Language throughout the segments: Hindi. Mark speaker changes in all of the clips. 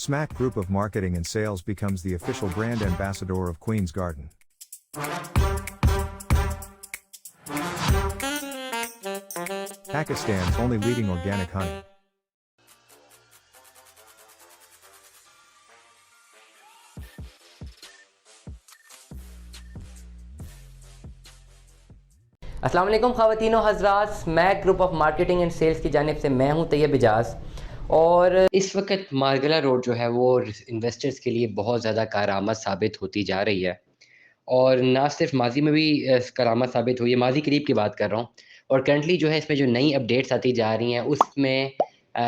Speaker 1: Smack Group of Marketing and Sales becomes the official brand ambassador of Queen's Garden. Pakistan's only leading organic honey.
Speaker 2: अस्सलाम वालेकुम ख़वातीनो हज़रात, Smack group of marketing and sales की जानिब से मैं हूं तैयब इजाज़। और इस वक्त मारगला रोड जो है वो इन्वेस्टर्स के लिए बहुत ज़्यादा कारआमद साबित होती जा रही है। और ना सिर्फ माजी में भी कारआमद साबित हुई है, माजी करीब की बात कर रहा हूँ। और करंटली जो है इसमें जो नई अपडेट्स आती जा रही हैं उसमें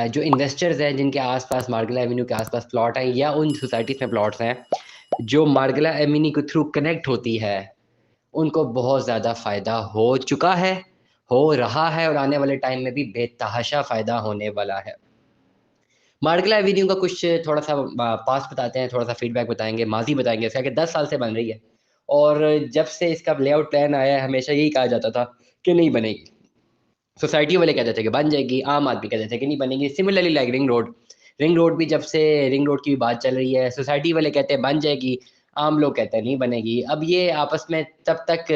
Speaker 2: जो इन्वेस्टर्स हैं जिनके आसपास मारगला एवेन्यू के आसपास प्लॉट हैं या उन सोसाइटीज़ में प्लॉट्स हैं जो मारगला एवेन्यू के थ्रू कनेक्ट होती है, उनको बहुत ज़्यादा फ़ायदा हो चुका है, हो रहा है और आने वाले टाइम में भी बेतहाशा फ़ायदा होने वाला है। मार्गला एवेन्यू का कुछ थोड़ा-सा पास्ट बताते हैं, थोड़ा-सा फीडबैक बताएँगे, माज़ी बताएँगे। इसका कि 10 साल से बन रही है और जब से इसका लेआउट प्लान आया है, हमेशा यही कहा जाता था कि नहीं बनेगी। सोसाइटी वाले कहते थे कि बन जाएगी, आम आदमी कहते थे कि नहीं बनेगी। सिमिलरली लाइक रिंग रोड भी जब से रिंग रोड की भी बात चल रही है, सोसाइटी वाले कहते हैं बन जाएगी, आम लोग कहते हैं नहीं बनेगी। अब ये आपस में तब तक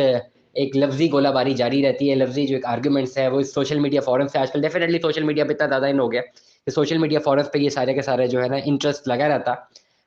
Speaker 2: एक लफ्ज़ी गोलाबारी जारी रहती है, लफ्ज़ी जो एक आर्गुमेंट्स है वो सोशल मीडिया फ़ोरम से आजकल डेफ़िनेटली सोशल मीडिया पे इतना ज़्यादा इन हो गया कि सोशल मीडिया फ़ोरम्स पे ये सारे के सारे जो है ना इंटरेस्ट लगा रहता।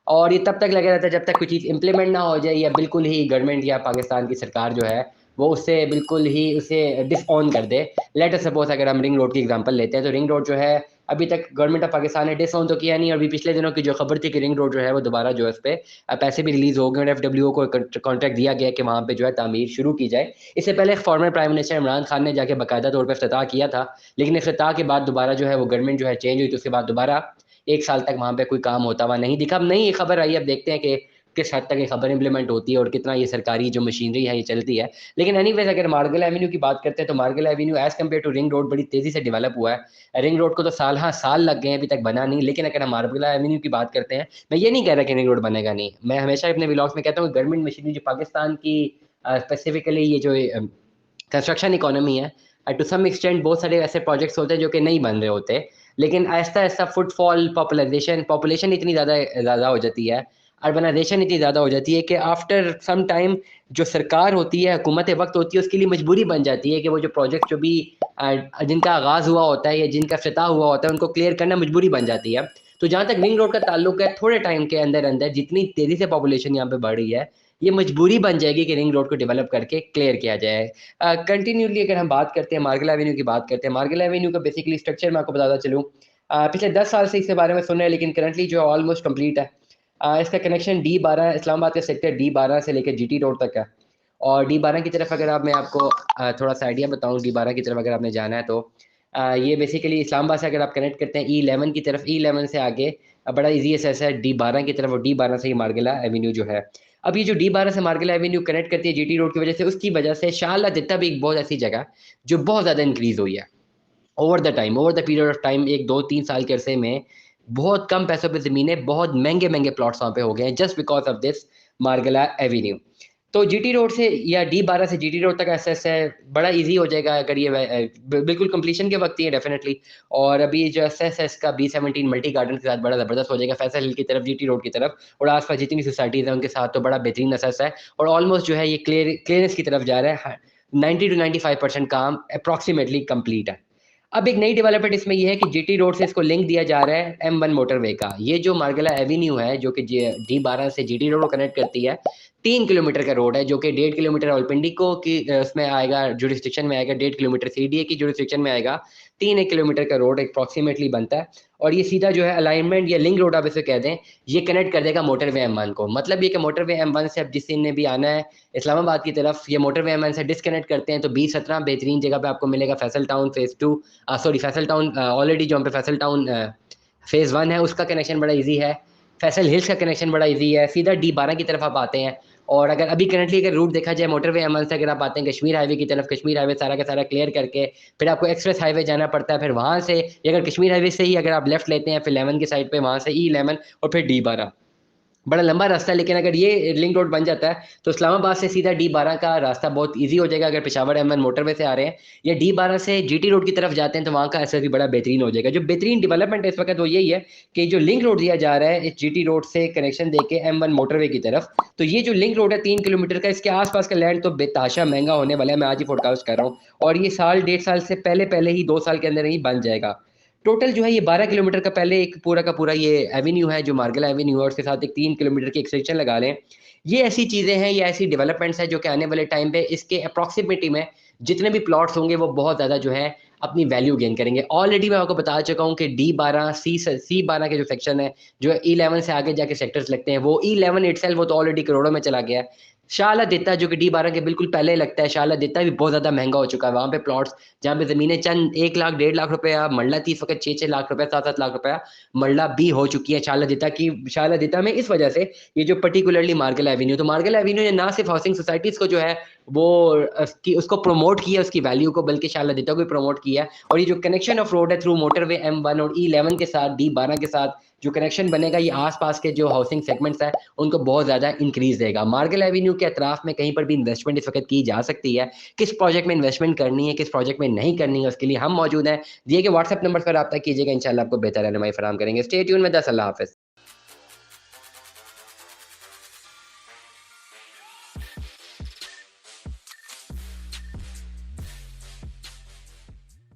Speaker 2: और ये तब तक लगा रहता है जब तक कोई चीज़ इम्प्लीमेंट ना हो जाए या बिल्कुल ही गवर्नमेंट या पाकिस्तान की सरकार जो है वो उससे बिल्कुल ही उसे डिसऑन कर दे। लेट अस सपोज़ अगर हम रिंग रोड की एग्ज़ाम्पल लेते हैं, तो रिंग रोड जो है अभी तक गवर्नमेंट ऑफ पाकिस्तान ने डिसऑन तो किया नहीं और अभी पिछले दिनों की जो खबर थी कि रिंग रोड जो है वो दोबारा जो है उस पे पैसे भी रिलीज़ हो गए और एफडब्ल्यूओ को कॉन्ट्रैक्ट दिया गया कि वहाँ पे जो है तामीर शुरू की जाए। इससे पहले former prime minister Imran Khan ने जाके बाकायदा तौर पे इफ्तिताह किया था, लेकिन इफ्तिताह के बाद दोबारा जो है वो गवर्नमेंट जो है चेंज हुई, तो उसके बाद दोबारा 1 साल तक वहाँ पे कोई काम होता हुआ नहीं दिखा। अब नई खबर आई है, अब देखते हैं कि किस हद तक ये खबर इम्प्लीमेंट होती है और कितना ये सरकारी जो मशीनरी है ये चलती है। लेकिन एनीवेज़ अगर मार्गला एवेन्यू की बात करते हैं तो Margalla avenue as compare to ring road बड़ी तेज़ी से डेवलप हुआ है। रिंग रोड को तो साल हाँ, साल लग गए हैं, अभी तक बना नहीं। लेकिन अगर हम मार्गला एवेन्यू की बात करते हैं, मैं ये नहीं कह रहा कि रिंग रोड बनेगा नहीं। मैं हमेशा अपने व्लॉग्स में कहता हूँ गवर्नमेंट मशीनरी जो पाकिस्तान की स्पेसिफिकली ये जो कंस्ट्रक्शन इकोनॉमी है, टू सम एक्सटेंट बहुत सारे ऐसे प्रोजेक्ट्स होते हैं जो कि नहीं बन रहे होते। लेकिन आहिस्ता-आहिस्ता फुटफॉल, पॉपुलेशन इतनी ज़्यादा ज़्यादा हो जाती है, अर्बनाइज़ेशन इतनी ज़्यादा हो जाती है कि आफ्टर सम टाइम जो सरकार होती है, हुकूमत वक़्त होती है, उसके लिए मजबूरी बन जाती है कि वो जो प्रोजेक्ट जो भी जिनका आगाज़ हुआ होता है या जिनका इफ्तिताह हुआ होता है, उनको क्लियर करना मजबूरी बन जाती है। तो जहाँ तक रिंग रोड का ताल्लुक है, थोड़े टाइम के अंदर-अंदर जितनी तेज़ी से पॉपुलेशन यहाँ पे बढ़ रही है, ये मजबूरी बन जाएगी कि रिंग रोड को डेवलप करके क्लियर किया जाए। कंटिन्यूअसली अगर हम बात करते हैं मार्गला एवेन्यू की बात करते हैं, मार्गला एवेन्यू का बेसिकली स्ट्रक्चर मैं आपको बताता चलूँ। पिछले 10 साल से इसके बारे में सुन रहे हैं लेकिन करंटली जो है ऑलमोस्ट कंप्लीट है। इसका कनेक्शन D12 इस्लामाबाद का सेक्टर D12 से लेकर जीटी रोड तक है। और D12 की तरफ अगर आप मैं आपको थोड़ा-सा आइडिया बताऊँ, D12 की तरफ अगर आपने जाना है तो ये बेसिकली इस्लामाबाद से अगर आप कनेक्ट करते हैं E11 की तरफ, E11 से आगे बड़ा ईज़ी एक्सेस है D12 की तरफ और D12 से ही मार्गला एवेन्यू जो है। अब ये जो D12 से मार्गला एवेन्यू कनेक्ट करती है जीटी रोड की वजह से, उसकी वजह से शारला दित्ता भी एक बहुत ऐसी जगह जो बहुत ज़्यादा इंक्रीज़ हुई है। Over the period of time 1, 2, 3 साल के अरसे में बहुत कम पैसों पे ज़मीनें बहुत महँगे-महँगे प्लॉट्स वहाँ पे हो गए हैं just because of this Margalla Avenue. तो जीटी रोड से या D12 से जीटी रोड तक एक्सेस है, बड़ा ईज़ी हो जाएगा अगर ये बिल्कुल कंप्लीशन के वक़्त ही है डेफ़िनेटली। और अभी जो एक्सेस है इसका B17 मल्टी गार्डन के साथ बड़ा ज़बरदस्त हो जाएगा फैसल हिल की तरफ, जीटी रोड की तरफ और आस-पास जितनी सोसाइटीज़ हैं उनके साथ तो बड़ा बेहतरीन एक्सेस है और ऑलमोस्ट जो है ये क्लियरेंस की तरफ जा रहा है। 90 टू 95% काम अप्रॉक्सिमेटली कंप्लीट है। अब एक नई डेवलपमेंट इसमें ये है कि जीटी रोड से इसको लिंक दिया जा रहा है M1 मोटरवे का। ये जो मार्गला एवेन्यू है जो कि D12 से जीटी रोड को कनेक्ट करती है, 3 किलोमीटर का रोड है जो कि 1.5 किलोमीटर रावलपिंडी को उसमें आएगा, जुरिसडिक्शन में आएगा, 1.5 किलोमीटर सीडीए की जुरिसडिक्शन में आएगा। 3 1 किलोमीटर का रोड अप्रॉक्सिमेटली बनता है और ये सीधा जो है अलाइनमेंट या लिंक रोड आप इसे कह दें, ये कनेक्ट कर देगा मोटरवे M1 को। मतलब ये कि मोटरवे M1 से अब जिसने भी आना है इस्लामाबाद की तरफ, ये मोटरवे M1 से डिस्कनेक्ट करते हैं तो B17 बेहतरीन जगह पे आपको मिलेगा। Faisal town phase 2 Faisal town already जो हम पे फैसल टाउन फेज़ 1 है उसका कनेक्शन बड़ा ईज़ी है। फैसल हिल्स का कनेक्शन बड़ा ईज़ी है। सीधा D12 की तरफ आप आते हैं और अगर अभी करंटली अगर रूट देखा जाए मोटरवे M1 से अगर आप आते हैं कश्मीर हाईवे की तरफ, कश्मीर हाईवे सारा का सारा क्लियर करके फिर आपको एक्सप्रेस हाईवे जाना पड़ता है। फिर वहाँ से अगर कश्मीर हाईवे से ही अगर आप लेफ्ट लेते हैं फिर 11 की साइड पे वहाँ से E11 और फिर D12। बड़ा लंबा रास्ता है, लेकिन अगर ये लिंक रोड बन जाता है तो इस्लामाबाद से सीधा D12 का रास्ता बहुत ईजी हो जाएगा। अगर पेशावर M1 मोटरवे से आ रहे हैं या D12 से GT रोड की तरफ जाते हैं तो वहाँ का असर भी बड़ा बेहतरीन हो जाएगा। जो बेहतरीन डेवलपमेंट है इस वक्त वो यही है कि जो लिंक रोड दिया जा रहा है इस GT रोड से कनेक्शन देके M1 मोटरवे की तरफ, तो ये जो लिंक रोड है 3 किलोमीटर का, इसके आसपास का लैंड तो बेताशा महंगा होने वाला है। मैं आज ही फोरकास्ट कर रहा हूँ और ये साल 1.5 साल से पहले पहले ही 2 साल के अंदर ही बन जाएगा। टोटल जो है ये 12 किलोमीटर का पहले एक पूरा का पूरा ये एवेन्यू है जो मार्गला एवेन्यू है, और उसके साथ एक 3 किलोमीटर की एक्सटेंशन लगा लें। ये ऐसी चीज़ें हैं, ये ऐसी डेवलपमेंट्स हैं जो कि आने वाले टाइम पे इसके अप्रॉक्सिमेटी में जितने भी प्लॉट्स होंगे वो बहुत ज़्यादा जो है अपनी वैल्यू गेन करेंगे। ऑलरेडी मैं आपको बता चुका हूँ कि D12 C12 के जो सेक्शन है, जो E11 से आगे जाके सेक्टर्स लगते हैं, वो E11 इटसेल्फ वो तो ऑलरेडी करोड़ों में चला गया है। शाह देता जो कि D12 के बिल्कुल पहले लगता है, शाह देता भी बहुत ज़्यादा महंगा हो चुका है। वहाँ पे प्लॉट्स जहाँ पे ज़मीनें चंद 1 लाख 1.5 लाख रुपया, मंडला 30 वक़्त 6-6 लाख रुपया, 7-7 लाख रुपया मंडला भी हो चुकी है शाह देता में, इस वजह से ये जो पर्टिकुलरली मार्गला एवेन्यू, तो मार्गला एवेन्यू ने ना सिर्फ हाउसिंग सोसाइटीज़ को जो है वो उसको प्रमोट किया, उसकी वैल्यू को, बल्कि शाह देता को भी प्रमोट किया। और ये जो कनेक्शन ऑफ रोड है थ्रू मोटरवे M1 और E11 के साथ D12 के साथ जो कनेक्शन बनेगा, ये आस-पास के जो हाउसिंग सेगमेंट्स हैं उनको बहुत ज़्यादा इंक्रीज़ देगा। मार्गला एवेन्यू के अतराफ में कहीं पर भी इन्वेस्टमेंट इस वक़्त की जा सकती है। किस प्रोजेक्ट में इन्वेस्टमेंट करनी है, किस प्रोजेक्ट में नहीं करनी है, उसके लिए हम मौजूद हैं। दिए गए व्हाट्सएप नंबर पर राब्ता कीजिएगा, इंशाल्लाह आपको बेहतर रहनुमाई फराहम करेंगे। Stay tuned with us. अल्लाह हाफ़िज़।